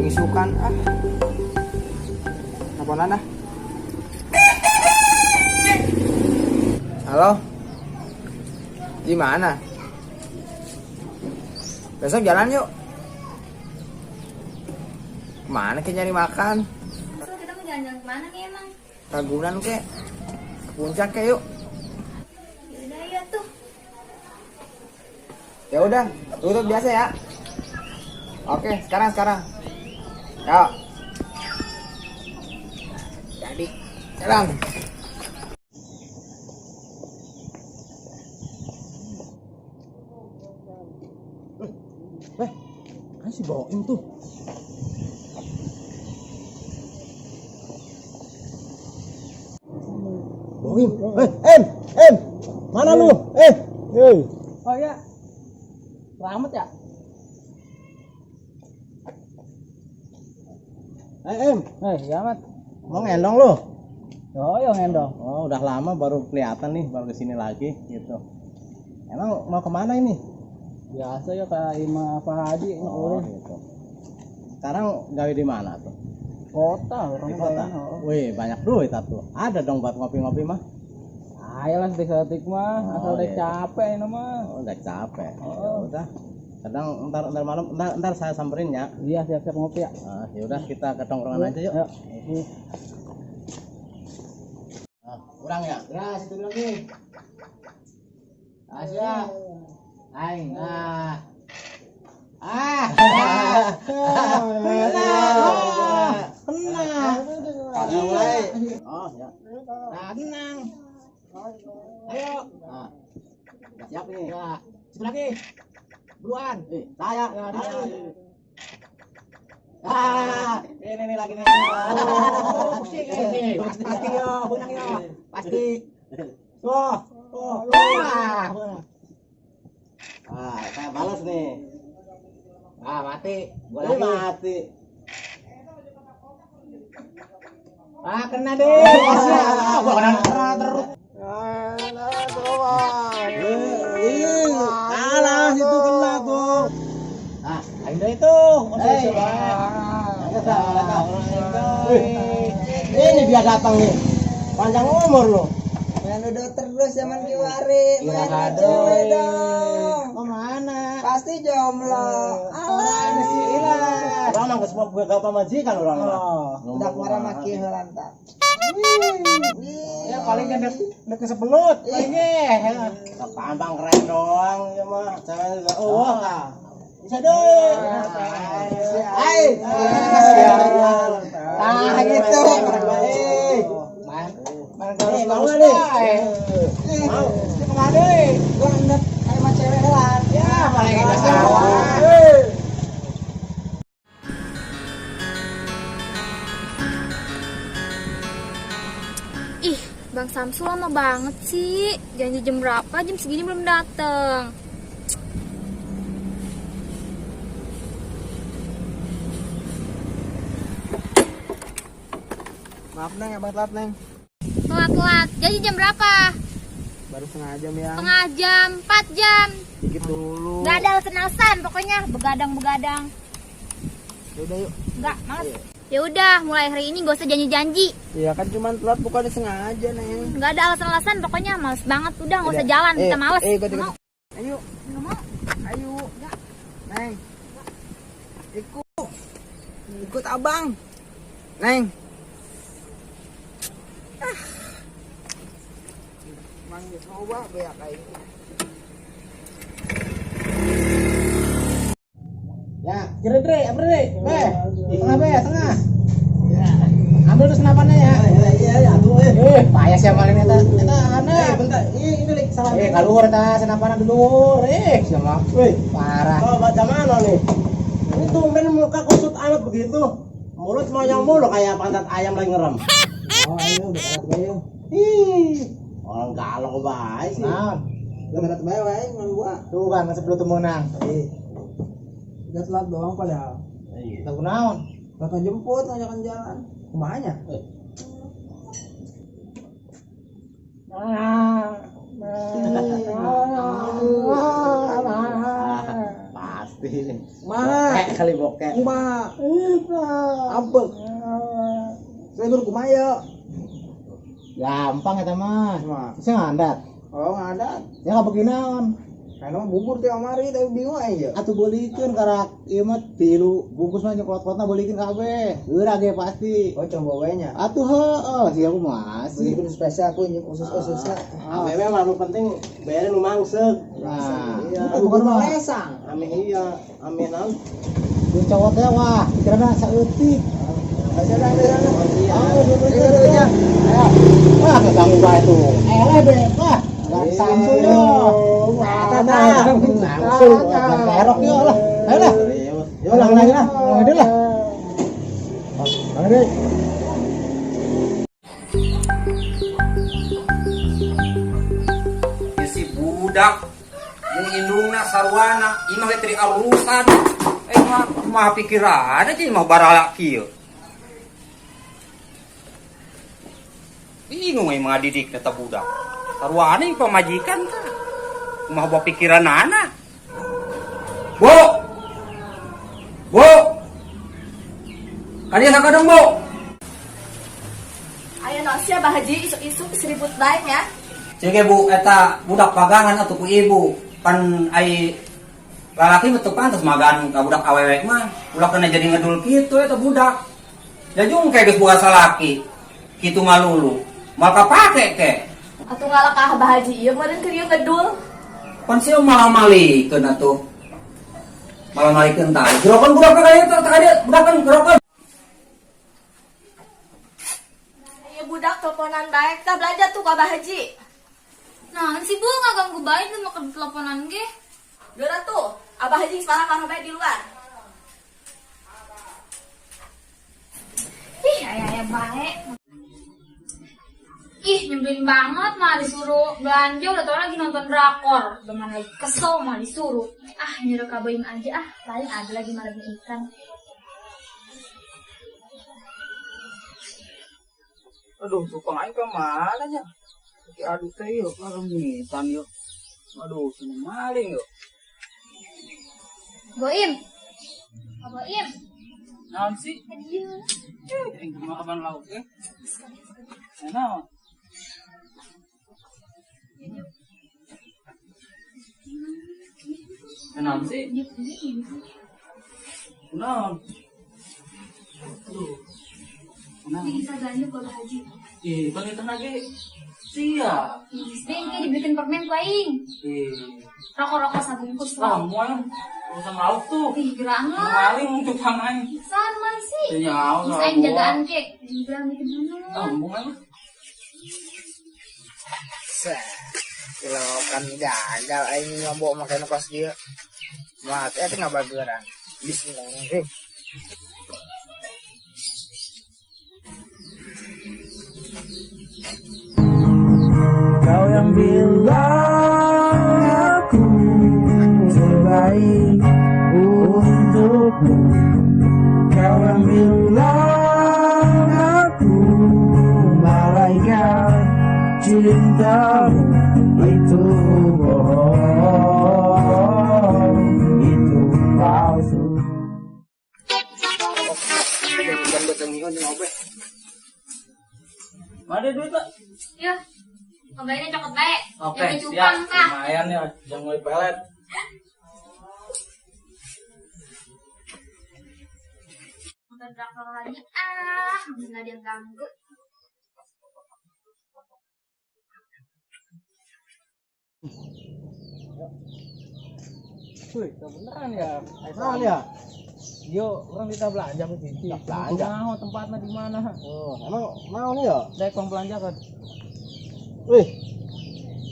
isukan Naponan ah. Halo, gimana? Besok jalan yuk. Kemana ke nyari makan? Besok kita mau jalan-jalan kemana nih emang? Ragunan ke puncak ke yuk. Yaudah ya tuh. Ya udah, tutup biasa ya. Oke, sekarang. Yuk. Jadi, jalan. Kan si Boim tuh. Boim. Em. Mana lu? Oh iya. Selamat ya? Em. Ya Mat. Mau ngendong lu? Oh, yang ngendong. Oh, udah lama baru kelihatan nih, baru kesini lagi gitu. Emang mau kemana ini? Biasa ya kayak Ima Pak Haji Oh, gitu. Sekarang gawe di mana tuh? Kota, orang Di kota. Wih, banyak duit tuh. Ada dong buat ngopi-ngopi mah. Ayolah setik mah, Oh, asal udah iya. capek ini mah. Oh, udah capek. Oh. Ya udah. Kadang ntar malam ntar saya samperin ya. Iya, siap-siap ngopi ya. Ya udah kita ke tongkrongan aja yuk. Yuk. Kurang ya? Ya, situ lagi. Asia. Aing. Tenang. Mulai. Oh, ya. Nah, tenang. Ayo. Nah. Siap nih. Ya. Situ lagi. Duluan. Saya. Ini lagi nih. Pusing ini. Pasti yo, benang yo. Pasti. Tuh. Saya balas nih. Mati. Gua lagi. Mati. Kena deh. Gua kena terus. Kalah itu kena tuh. Ayo itu. Ini dia datang nih. Panjang umur lo. Main udah terus zaman kiwari. Main cewek dong. Kemana? Pasti jomblo. Mana sih Ira? Orang mah semua gue gak pamajikan orang mah. Udah keluar maki helantak. Ya paling kan dek sebelut. Palingnya. Tampang keren doang ya mah. Cewek juga. Bisa deh. Hai. Gitu. Main terus mau nih. Mau. Kemana deh? Gua hendak sama cewek helan. Ya paling kita sawah. Ih, Bang Samsul lama banget sih. Janji jam berapa? Jam segini belum dateng. Maaf Neng, abang telat Neng. Telat. Janji jam berapa? Baru setengah jam ya. Setengah jam, 4 jam. Dikit dulu. Gak ada alasan-alasan, pokoknya begadang. Ya udah yuk. Enggak, males. Ya udah, mulai hari ini gak usah janji-janji. Iya kan cuman telat bukan sengaja Neng. Gak ada alasan-alasan, pokoknya males banget. Udah, gak usah jalan, kita males. Ikut. Nggak mau. Ayo. Nggak mau. Ayo. Neng. Ikut abang. Neng. Mang coba beak kayak Ya, Dre, apa Dre? Tengah. Ya. Ambil tuh senapannya ya. Iya, aduh payah sih maling eta. Aneh. Bentar, ini lagi salah. Kaluhur eta senapanna dulur. Siapa? Parah. Oh, baca mana nih? Ini tumben muka kusut amat begitu. Mulut moyong mulu kayak pantat ayam lagi ngerem. oh ayo udah telat bae. Orang galak baik sih. Nah, Udah telat bae wae ngan gua. tuh kan sebelum temenang. Udah telat doang padahal. Kita kunaon? Kata jemput ngajakan jalan. Kemana? Pasti. Mana? Bokek kali bokek. Kumaha? Ampun. Saya guru kumaha. Gampang eta mah. Kumaha? Bisa ngadat. Oh, ngadat. Ya nggak beginaon. Karena bubur teh amari tapi bingung aja. Atuh beulikeun karak ieu mah 3 bungkus mah nyokot-nyokotna beulikeun kabeh. Heurah ge pasti. Oh, coba we nya. Atuh heueuh, siapa masih. Beli spesial aku ini khusus-khususnya. Ame mah nu penting bayarin nu mangseuk. Nah, Iya, itu bukan mah. lesang. Ame iya, ame naon? Di cowok teh wah, pikiranna saeutik. Aja dah, dah. Iya. Ayo. Wah, keganggu bae tuh. Eleh be, wah. Enggak samsu yo. Samsu. Kerok yo lah. Ayo lah. Yo lang lagi lah. Lang deh lah. Lang deh. Si budak yang indungna sarwana imah teri arusan mah pikiran aja mah barala kieu bingung mah didik eta budak sarwana ieu pamajikan tah mah bawa pikiran anak bu kalian sakadeng bu Ayo nasi Abah Haji isuk-isuk seribut baik ya. cege bu eta budak pagangan atuh ku ibu pan ai lalaki betul pantas magan ka budak awewe mah ulah kena jadi ngedul kitu eta budak jajung kayak geus boga salaki kitu malulu mal kapake ke Atuh ngalakah Abah Haji ieu meureun keur ieu ngedul. pan sieu malah malikeun atuh malah malikeun tah gerokan budak ka ieu tah dia budakan gerokan Ayo budak teleponan baik tah belanja tuh ke Abah Haji. Nah, si Bu nggak ganggu baik tuh makan teleponan ge. Geura tuh, Abah Haji sekarang kana bae di luar. Ih, ayah baik. Ih, nyebelin banget mah disuruh belanja udah tau lagi nonton drakor. Dengan lagi kesel mah disuruh. Ah, nyuruh kabain aja ah, paling ada lagi malam ikan. aduh tukang aing ka mana nya aduh teh yuk ngaremitan yuk aduh seneng maling yuk Boim. Boim. naon sih Adieu. aing mah kapan lauk teh naon naon sih naon aduh naon Bisa belanja ke Abah Haji. kan itu lagi siap Bengke dibelikan permen ku aing. Rokok-rokok sabungkus lah. kamu yang urusan lauk tuh Ih, gerang lah. maling untuk tangan Sama sih. ya nyawa Bisa aing jagaan ke. Gerang bikin mana? sambung aja Kalau kan gagal aing nyombok make kos dia. Mah teh teh ngabageran. Bismillahirrahmanirrahim. Kau yang bilang aku terbaik untukmu. Kau yang bilang aku malaikat cintamu. Itu bohong, itu palsu. ada duit tak Ya. Pembelinya cokot baik. oke Yang siap cupang kah? lumayan ya jangan mulai pelet Nonton drakor lagi. Ah, nggak ada yang ganggu. Wih, beneran ya. Naon ya? Yo, orang kita belanja ke Cici. Belanja? Nah, tempatnya di mana? Oh, emang naon ya? Dek kong belanja kan. Wih.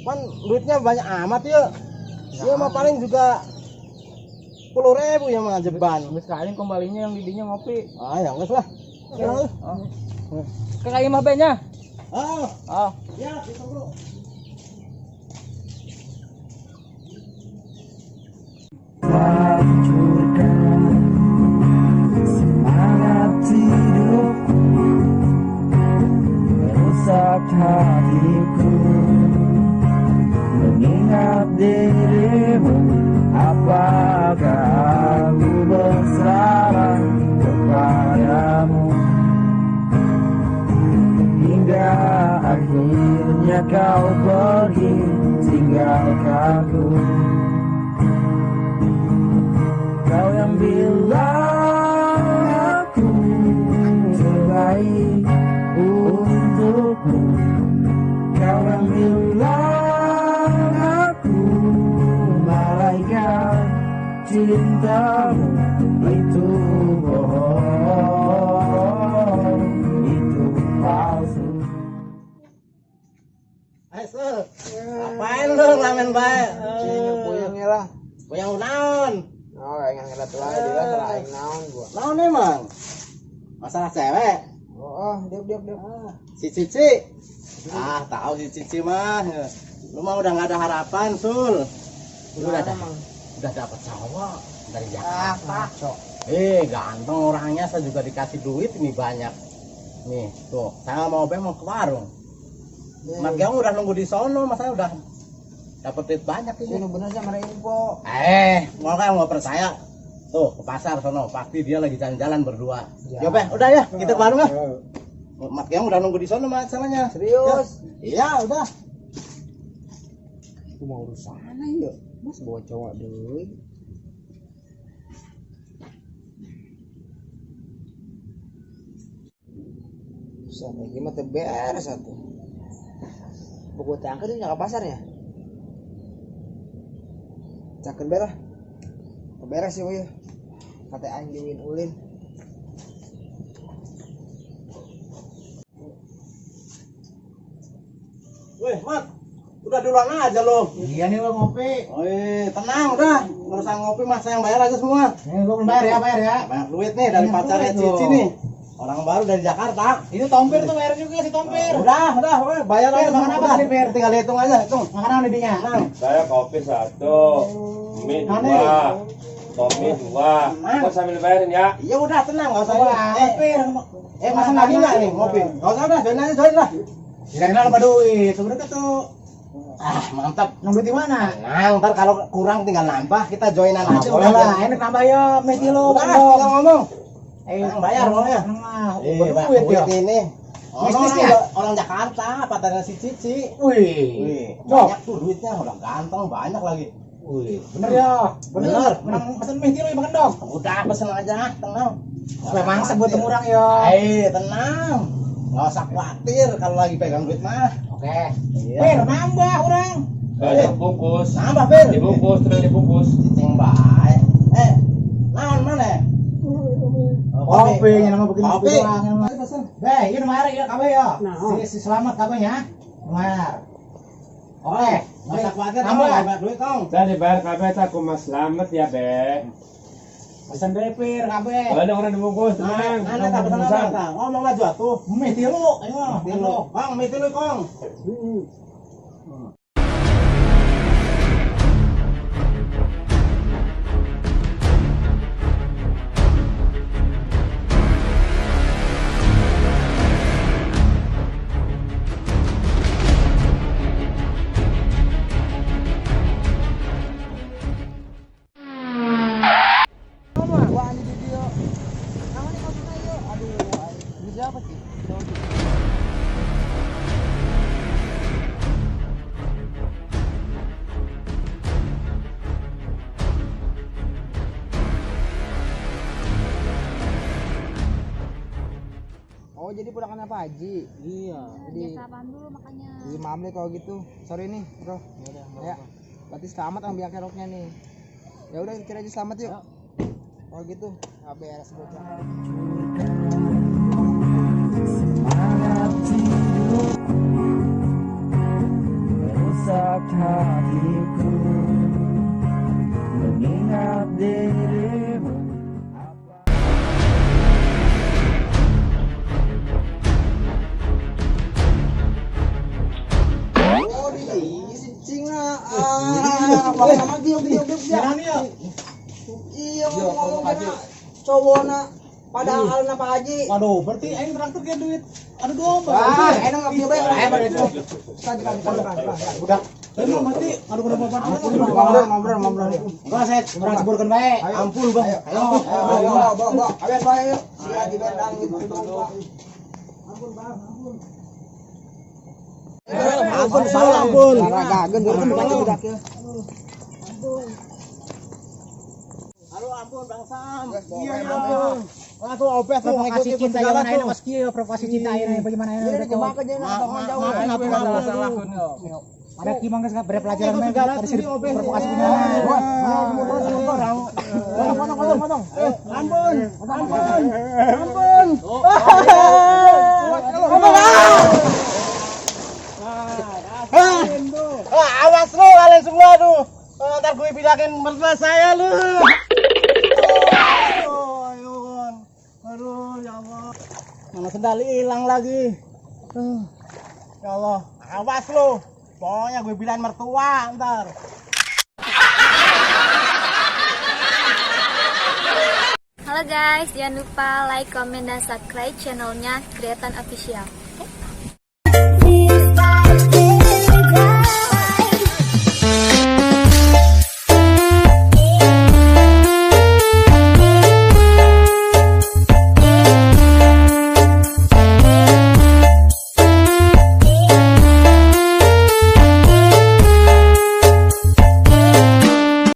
Kan duitnya banyak amat ya. Dia mah paling juga 10.000 ya mah jeban. Sekali kembalinya yang didinya ngopi. Ah, ya geus lah. Ya. Ke kayu mah be-nya. Ah, Oh. ya, kita bro. Hancurkan semangat hidupku, merusak hatiku, mengingat dirimu. Apakah aku bersama Akhirnya kau pergi tinggalkanku. Kau yang bilang aku terbaik untukmu. Kau yang bilang aku malaikat cintamu. Itu bohong, itu palsu. Sur. Apain lu ramen bae? Puyeng ya lah. Puyeng naon? Oh, ingin ngeliat lagi dia salah aing naon gua. Naon emang? Masalah cewek? Oh, diep. Si Cici. Ah, tahu si Cici mah. Lu mah udah nggak ada harapan, Sul. Lu udah dapat cowok dari Jakarta. Ganteng orangnya, saya juga dikasih duit ini banyak. Nih, tuh, saya mau ke warung. Mas Giang udah nunggu di sono, mas saya udah dapat duit banyak ini. Ini bener sama info. Mau kan nggak percaya? Tuh, ke pasar sono, pasti dia lagi jalan-jalan berdua. Ya. Yaudah, udah ya, kita ke warung ya. Mas Giang udah nunggu di sono masalahnya. Serius? Iya, udah. Aku mau urus sana yuk. Mas bawa cowok dulu. Sampai gimana beres satu. Buku tangker itu nyaka pasar ya? Caken beres. Beres sih ya. Kata anjingin ulin. Weh, Mat. Udah duluan aja lo. Iya nih lo ngopi. Tenang udah. Urusan ngopi mas saya yang bayar aja semua. Nih gua belum bayar ya. Banyak duit nih dari pacarnya Cici nih. Orang baru dari Jakarta. Itu tompir tuh bayar juga si tompir. Udah, bayar aja. Makan apa tadi, Pir? Tinggal hitung aja, hitung. Makan apa dinya? Saya kopi 1, mie 2, topi 2. Kok sambil bayarin ya? Ya udah tenang, enggak usah. Pir. Masa lagi enggak nih ngopi? Enggak usah udah, join aja join lah. Kira-kira lupa duit. Sebenarnya tuh. Mantap. Nunggu di mana? Nah, ntar kalau kurang tinggal nambah, kita joinan aja. Boleh lah, enak nambah ya, mesti lo. Udah, tinggal ngomong. Yang bayar pokoknya. Berduit ya. Ini. Bisnisnya? Orang Jakarta, pacarnya si Cici. Wih. Banyak tuh duitnya, udah ganteng, banyak lagi. Wih, bener ya. Bener. Menang pesen mie lo makan dong. Udah pesen aja, tenang. Supaya mangsa buat murang ya. Tenang. Nggak usah khawatir kalau lagi pegang duit mah. Oke. Iya. Pir, nambah orang. Dibungkus. Nambah, Pir. Dibungkus, terus dibungkus. Cicing baik. Naon mana? Kopi, yang nama begini Kopi. doang. Beh, ini nomor ya kabe ya. Si selamat kabenya. Nomor. Oke, Nggak usah khawatir, nambah. banyak duit kong. Saya dibayar kabeh tak aku mas selamat ya, Be. Pesan Pir, kabe. Ada orang dibungkus, tenang. Mana tak pesan apa? Kang? Ngomong aja tuh. Mie tilu, ayo. Tilu. Kong, mie tilu kong. Oh, jadi ponakan Pak Haji. Iya. Jadi Apaan dulu makanya. Iya, maaf deh kalau gitu. Sorry nih, Bro. Ya. Berarti selamat sama biang keroknya nih. Ya udah, kira aja selamat yuk. Kalau gitu, beres bocah. Semangat hidupku merusak hatiku mengingat dirimu. Oh, si Cinga. Bang sama dia. Iya, ngomong kena cowokna padahal alna Pak Haji. Waduh, berarti aing traktir dia duit. Ada domba. Enak enggak punya bayar. Budak. Ini berarti ada berapa Ngobrol. Enggak, saya kurang seburkan baik. Ampun, Bang. Ayo, bawa. Abian baik yuk. Si Haji Bendang gitu. Ampun, Bang. ampun. Ragagen budak budak ya. Halo ampun Bang Sam. Iya ampun. Aku obes provokasi cinta yang lain Mas Kiyo, provokasi cinta ini bagaimana ini? Ini coba aja jauh. Maaf. Ada kimang enggak berpelajaran enggak dari sini provokasi punya. Potong. Ampun. Awas lu kalian semua tuh. Ntar gue bilangin mertua saya lu. Aduh, ya Allah. Mana sendal hilang lagi. Ya Allah, awas lu. Pokoknya gue bilang mertua ntar. Halo guys, jangan lupa like, comment, dan subscribe channelnya Kreatan Official.